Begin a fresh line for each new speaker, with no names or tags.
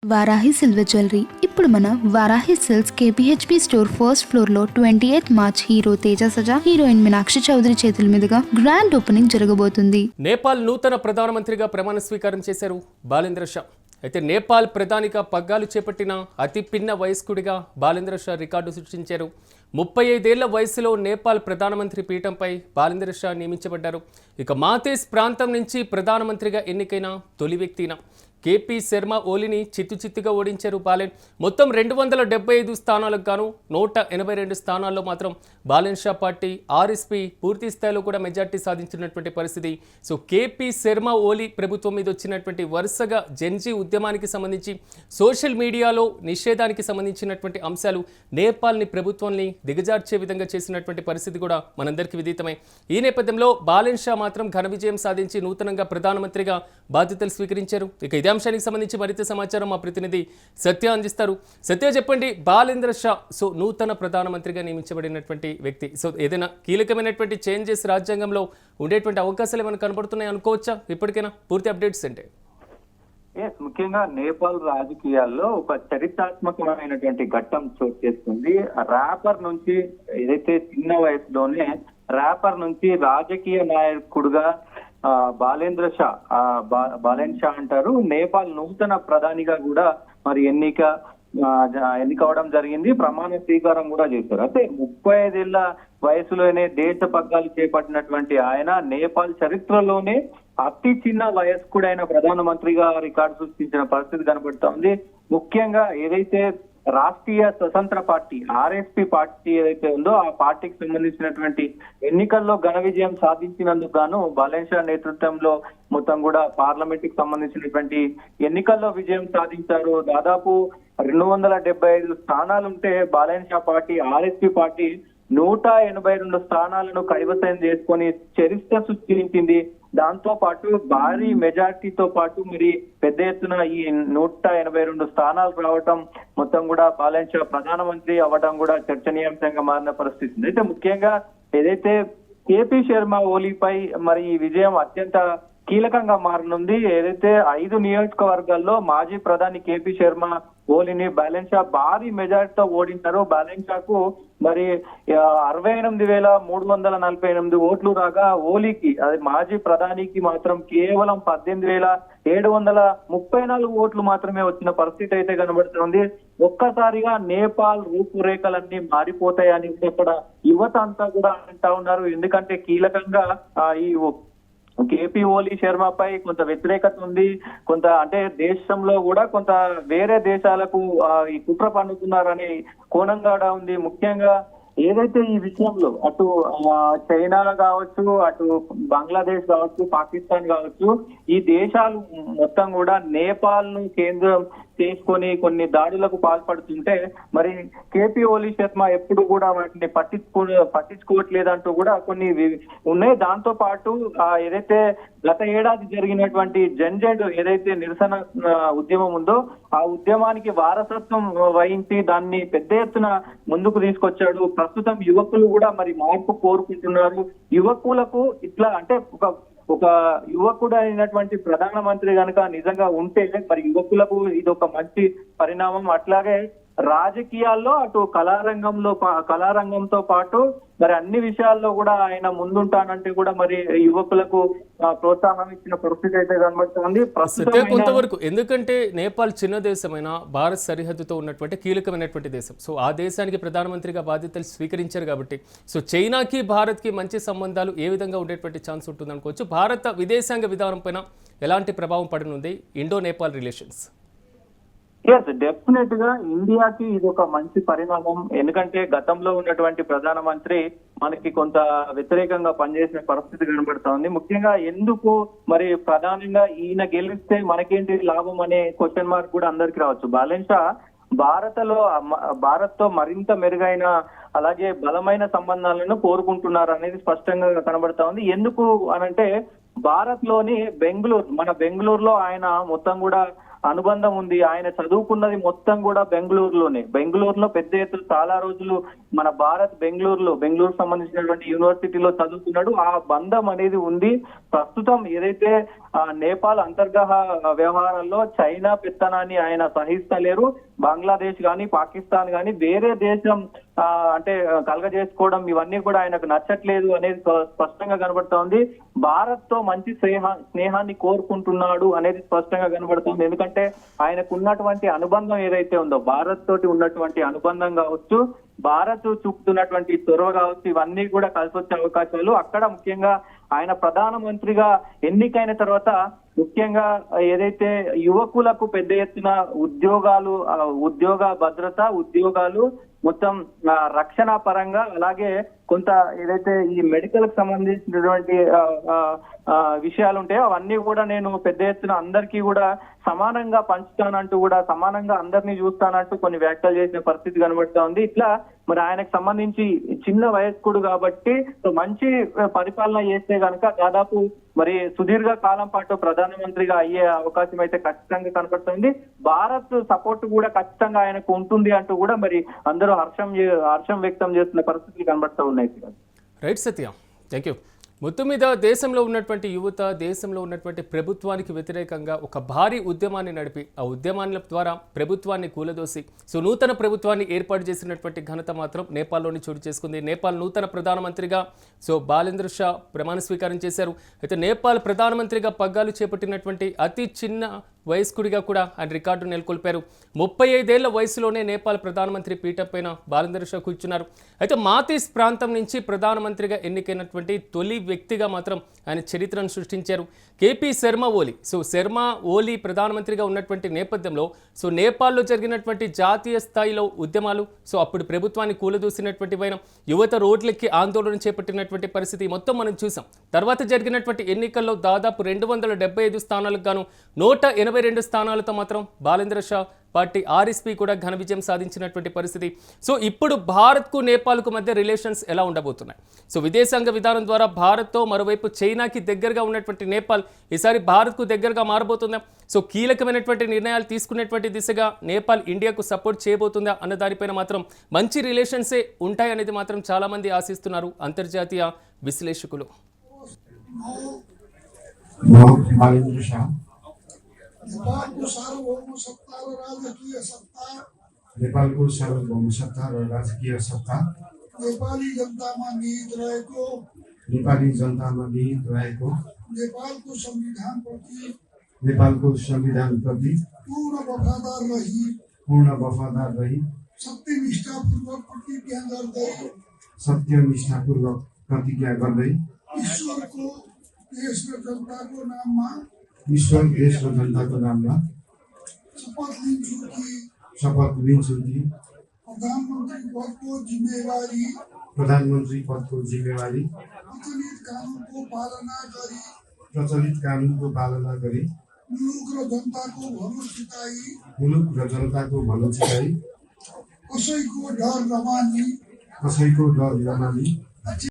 Varahi silver jewellery ఇప్పుడు మన Varahi silks KPHB store first floor లో 28 March hero Teja Sajja heroine Meenakshi Chaudhary చేతుల మీదుగా గ్రాండ్ ఓపెనింగ్ జరగబోతుంది.
నేపాల్ నూతన ప్రధానమంత్రిగా ప్రమాణ స్వీకారం చేశారు బాలేంద్ర షా. అయితే నేపాల్ ప్రధానిగా పగ్గాలు చేపట్టిన అతి పిన్న వయస్కుడిగా బాలేంద్ర షా రికార్డు సృష్టించారు. 35 ఏళ్ల వయసులో నేపాల్ ప్రధానమంత్రి పీఠంపై బాలేంద్ర షా నియమించబడ్డారు. ఇక మాతేస్ ప్రాంతం నుంచి ప్రధానమంత్రిగా ఎన్నికైన తొలి వ్యక్తిన కేపీ శర్మ ఓలీని చిత్తుగా ఓడించారు బాలెన్. మొత్తం 275 స్థానాలకు గాను 182 స్థానాల్లో మాత్రం బాలెన్ షా పార్టీ ఆర్ఎస్పీ పూర్తి స్థాయిలో కూడా మెజార్టీ సాధించినటువంటి పరిస్థితి. సో కేపీ శర్మ ఓలీ ప్రభుత్వం మీద వచ్చినటువంటి వరుసగా జెన్జీ ఉద్యమానికి సంబంధించి సోషల్ మీడియాలో నిషేధానికి సంబంధించినటువంటి అంశాలు నేపాల్ని ప్రభుత్వాన్ని దిగజార్చే విధంగా చేసినటువంటి పరిస్థితి కూడా మనందరికీ విదితమే. ఈ నేపథ్యంలో బాలెన్ షా మాత్రం ఘన విజయం సాధించి నూతనంగా ప్రధానమంత్రిగా బాధ్యతలు స్వీకరించారు. ఇక ఇదే అంశానికి సంబంధించి మరింత సమాచారం మా ప్రతినిధి సత్య అందిస్తారు. సత్య, చెప్పండి, బాలేంద్ర షా సో నూతన ప్రధానమంత్రిగా నియమించబడినటువంటి వ్యక్తి. సో ఏదైనా కీలకమైనటువంటి చేంజెస్ రాజ్యాంగంలో ఉండేటువంటి అవకాశాలు ఏమైనా కనబడుతున్నాయి అనుకోవచ్చా? ఇప్పటికైనా పూర్తి అప్డేట్స్ అంటే
ముఖ్యంగా నేపాల్ రాజకీయాల్లో ఒక చరిత్రాత్మకమైనటువంటి ఘట్టం చోటు చేసుకుంది. ర్యాపర్ నుంచి ఏదైతే చిన్న వయసులోనే ర్యాపర్ నుంచి రాజకీయ నాయకుడుగా బాలేంద్ర షా బాలెన్ షా అంటారు. నేపాల్ నూతన ప్రధానిగా కూడా మరి ఎన్నికవడం జరిగింది. ప్రమాణ స్వీకారం కూడా చేశారు. అయితే 35 ఏళ్ల వయసులోనే దేశ పగ్గాలు చేపట్టినటువంటి ఆయన నేపాల్ చరిత్రలోనే అతి చిన్న వయస్కుడైన ప్రధానమంత్రిగా రికార్డు సృష్టించిన పరిస్థితి కనబడుతోంది. ముఖ్యంగా ఏదైతే రాష్ట్రీయ స్వతంత్ర పార్టీ ఆర్ఎస్పీ పార్టీ ఏదైతే ఉందో ఆ పార్టీకి సంబంధించినటువంటి ఎన్నికల్లో ఘన విజయం సాధించినందుకు గాను బాలెన్ షా నేతృత్వంలో మొత్తం కూడా పార్లమెంట్ కి సంబంధించినటువంటి ఎన్నికల్లో విజయం సాధించారు. దాదాపు 275 స్థానాలుంటే బాలెన్ షా పార్టీ ఆర్ఎస్పీ పార్టీ 182 స్థానాలను కైవసం చేసుకొని చరిత్ర సృష్టించింది. దాంతో పాటు భారీ మెజార్టీతో పాటు మరి పెద్ద ఎత్తున ఈ 182 స్థానాలు రావటం మొత్తం కూడా బాలెన్ షా ప్రధానమంత్రి అవ్వడం కూడా చర్చనీయాంశంగా మారిన పరిస్థితి. అయితే ముఖ్యంగా ఏదైతే కేపీ శర్మ ఓలీపై మరి ఈ విజయం అత్యంత కీలకంగా మారనుంది. ఏదైతే 5 నియోజకవర్గాల్లో మాజీ ప్రధాని కేపీ శర్మ ఓలీని బాలెన్ షా భారీ మెజార్టీతో ఓడించారు. బాలెన్ షాకు మరి 68,348 ఓట్లు రాగా ఓలీకి అది మాజీ ప్రధానికి మాత్రం కేవలం 18,734 ఓట్లు మాత్రమే వచ్చిన పరిస్థితి అయితే కనబడుతుంది. ఒక్కసారిగా నేపాల్ రూపురేఖలన్నీ మారిపోతాయని ఇక్కడ యువత అంతా కూడా అంటా ఉన్నారు. ఎందుకంటే కీలకంగా ఈ కేపీ ఓలీ శర్మపై కొంత వ్యతిరేకత ఉంది. కొంత అంటే దేశంలో కూడా కొంత వేరే దేశాలకు ఈ కుట్ర పన్నుతున్నారనే కోణంగా ఉంది. ముఖ్యంగా ఏదైతే ఈ విషయంలో అటు చైనా కావచ్చు, అటు బంగ్లాదేశ్ కావచ్చు, పాకిస్తాన్ కావచ్చు, ఈ దేశాలు మొత్తం కూడా నేపాల్ ను కేంద్రం చేసుకొని కొన్ని దాడులకు పాల్పడుతుంటే మరి కేపీ ఓలీ శర్మ ఎప్పుడు కూడా వాటిని పట్టించుకోవట్లేదంటూ కూడా కొన్ని ఉన్నాయి. దాంతో పాటు ఏదైతే గత ఏడాది జరిగినటువంటి జన్జెడ్ ఏదైతే నిరసన ఉద్యమం ఉందో ఆ ఉద్యమానికి వారసత్వం వహించి దాన్ని పెద్ద ఎత్తున ముందుకు తీసుకొచ్చాడు. ప్రస్తుతం యువకులు కూడా మరి మార్పు కోరుకుంటున్నారు. యువకులకు ఇట్లా అంటే ఒక యువకుడు అయినటువంటి ప్రధానమంత్రి కనుక నిజంగా ఉంటే మరి యువకులకు ఇది ఒక మంచి పరిణామం. అట్లాగే రాజకీయాల్లో అటు కళారంగంతో పాటు మరి అన్ని విషయాల్లో కూడా ఆయన ముందుంటానంటే కూడా మరి యువకులకు ప్రోత్సాహం ఇచ్చిన పరిస్థితి అయితే కనబడుతుంది
కొంతవరకు. ఎందుకంటే నేపాల్ చిన్న దేశమైన భారత్ సరిహద్దుతో ఉన్నటువంటి కీలకమైనటువంటి దేశం. సో ఆ దేశానికి ప్రధానమంత్రిగా బాధ్యతలు స్వీకరించారు కాబట్టి సో చైనాకి భారత్కి మంచి సంబంధాలు ఏ విధంగా ఉండేటువంటి ఛాన్స్ ఉంటుంది అనుకోవచ్చు. భారత విదేశాంగ విధానం పైన ఎలాంటి ప్రభావం పడనుంది ఇండో నేపాల్ రిలేషన్స్?
డెఫినెట్ గా ఇండియాకి ఇది ఒక మంచి పరిణామం. ఎందుకంటే గతంలో ఉన్నటువంటి ప్రధానమంత్రి మనకి కొంత వ్యతిరేకంగా పనిచేసిన పరిస్థితి కనబడుతా ఉంది. ముఖ్యంగా ఎందుకు మరి ప్రధానంగా ఈయన గెలిస్తే మనకేంటి లాభం అనే క్వశ్చన్ మార్క్ కూడా అందరికి రావచ్చు. బాలెన్ షా భారత్ తో మరింత మెరుగైన అలాగే బలమైన సంబంధాలను కోరుకుంటున్నారు అనేది స్పష్టంగా కనబడతా ఉంది. ఎందుకు అనంటే భారత్ లోని మన బెంగళూరులో ఆయన మొత్తం కూడా అనుబంధం ఉంది. ఆయన చదువుకున్నది మొత్తం కూడా బెంగళూరులో పెద్ద ఎత్తున చాలా రోజులు మన బెంగళూరు సంబంధించినటువంటి యూనివర్సిటీలో చదువుకున్నాడు. ఆ బంధం అనేది ఉంది. ప్రస్తుతం ఏదైతే నేపాల్ అంతర్గత వ్యవహారాల్లో చైనా పెత్తనాన్ని ఆయన సహిస్తలేరు. బంగ్లాదేశ్ గాని పాకిస్తాన్ గాని వేరే దేశం అంటే కలగజేసుకోవడం ఇవన్నీ కూడా ఆయనకు నచ్చట్లేదు అనేది స్పష్టంగా కనబడుతోంది. భారత్ తో మంచి స్నేహాన్ని కోరుకుంటున్నాడు అనేది స్పష్టంగా కనబడుతుంది. ఎందుకంటే ఆయనకు ఉన్నటువంటి అనుబంధం ఏదైతే ఉందో భారత్ తోటి ఉన్నటువంటి అనుబంధం కావచ్చు, భారత్ చూపుతున్నటువంటి చొరవ కావచ్చు, ఇవన్నీ కూడా కలిసి వచ్చే అవకాశాలు అక్కడ ముఖ్యంగా ఆయన ప్రధానమంత్రిగా ఎన్నికైన తర్వాత ముఖ్యంగా ఏదైతే యువకులకు పెద్ద ఎత్తున ఉద్యోగ భద్రత, ఉద్యోగాలు మొత్తం రక్షణ పరంగా అలాగే కొంత ఏదైతే ఈ మెడికల్ కి సంబంధించినటువంటి విషయాలు ఉంటాయో అవన్నీ కూడా నేను పెద్ద ఎత్తున అందరికీ కూడా సమానంగా పంచుతానంటూ కూడా సమానంగా అందరినీ చూస్తానంటూ కొన్ని వ్యాఖ్యలు చేసిన పరిస్థితి కనబడుతా ఉంది. ఇట్లా మరి ఆయనకు సంబంధించి చిన్న వయస్కుడు కాబట్టి మంచి పరిపాలన చేస్తే కనుక దాదాపు మరి సుదీర్ఘ కాలం పాటు ప్రధానమంత్రిగా అయ్యే అవకాశం అయితే ఖచ్చితంగా కనబడుతుంది. భారత్ సపోర్ట్ కూడా ఖచ్చితంగా ఆయనకు ఉంటుంది అంటూ కూడా మరి అందరూ హర్షం వ్యక్తం చేస్తున్న పరిస్థితులు కనబడుతూ ఉన్నాయి.
Right Satya, thank you. మొత్తం మీద దేశంలో ఉన్నటువంటి యువత, దేశంలో ఉన్నటువంటి ప్రభుత్వానికి వ్యతిరేకంగా ఒక భారీ ఉద్యమాన్ని నడిపి ఆ ఉద్యమాల ద్వారా ప్రభుత్వాన్ని కూలదోసి నూతన ప్రభుత్వాన్ని ఏర్పాటు చేసినటువంటి ఘనత మాత్రం నేపాల్లోని చోటు చేసుకుంది. నేపాల్ నూతన ప్రధానమంత్రిగా బాలేంద్ర షా ప్రమాణ స్వీకారం చేశారు. అయితే నేపాల్ ప్రధానమంత్రిగా పగ్గాలు చేపట్టినటువంటి అతి చిన్న వయస్కుడిగా కూడా ఆయన రికార్డు నెలకొల్పారు. 35 ఏళ్ల వయసులోనే నేపాల్ ప్రధానమంత్రి పీఠం పైన బాలేంద్ర షా కూర్చున్నారు. అయితే మాతీస్ ప్రాంతం నుంచి ప్రధానమంత్రిగా ఎన్నికైనటువంటి తొలి వ్యక్తిగా మాత్రం ఆయన చరిత్రను సృష్టించారు. కేపీ శర్మ ఓలీ శర్మ ఓలీ ప్రధానమంత్రిగా ఉన్నటువంటి నేపథ్యంలో నేపాల్లో జరిగినటువంటి జాతీయ స్థాయిలో ఉద్యమాలు అప్పుడు ప్రభుత్వాన్ని కూలదూసినటువంటి వైన యువత రోడ్లెక్కి ఆందోళన చేపట్టినటువంటి పరిస్థితి మొత్తం మనం చూసాం. తర్వాత జరిగినటువంటి ఎన్నికల్లో దాదాపు 275 స్థానాలకు గాను 182 స్థానాలతో మాత్రం బాలేంద్ర షా పార్టీ ఆర్ఎస్పీ కూడా ఘన విజయం సాధించినటువంటి పరిస్థితి. ఇప్పుడు భారత్కు నేపాల్కు మధ్య రిలేషన్స్ ఎలా ఉండబోతున్నాయి? విదేశాంగ విధానం ద్వారా భారత్తో, మరోవైపు చైనాకి దగ్గరగా ఉన్నటువంటి నేపాల్ ఈసారి భారత్కు దగ్గరగా మారబోతుందా? కీలకమైనటువంటి నిర్ణయాలు తీసుకునేటువంటి దిశగా నేపాల్ ఇండియాకు సపోర్ట్ చేయబోతుందా అన్న దానిపైన మాత్రం మంచి రిలేషన్సే ఉంటాయనేది మాత్రం చాలామంది ఆశిస్తున్నారు అంతర్జాతీయ విశ్లేషకులు.
नेपालको सार्वभौम सत्ता र राजकीय सत्ता नेपाली जनतामा निहित रहेको नेपालको संविधानप्रति पूर्ण वफादार रही सत्यनिष्ठापूर्वक प्रतिज्ञा गर्दै ईश्वर देश र जनताको नाममा शपथ लिन्छु कि प्रधानमन्त्री पदको जिम्मेवारी प्रचलित कानुनको पालना गरी मुलुक र जनताको भलो चिताई कसैको डर नमानी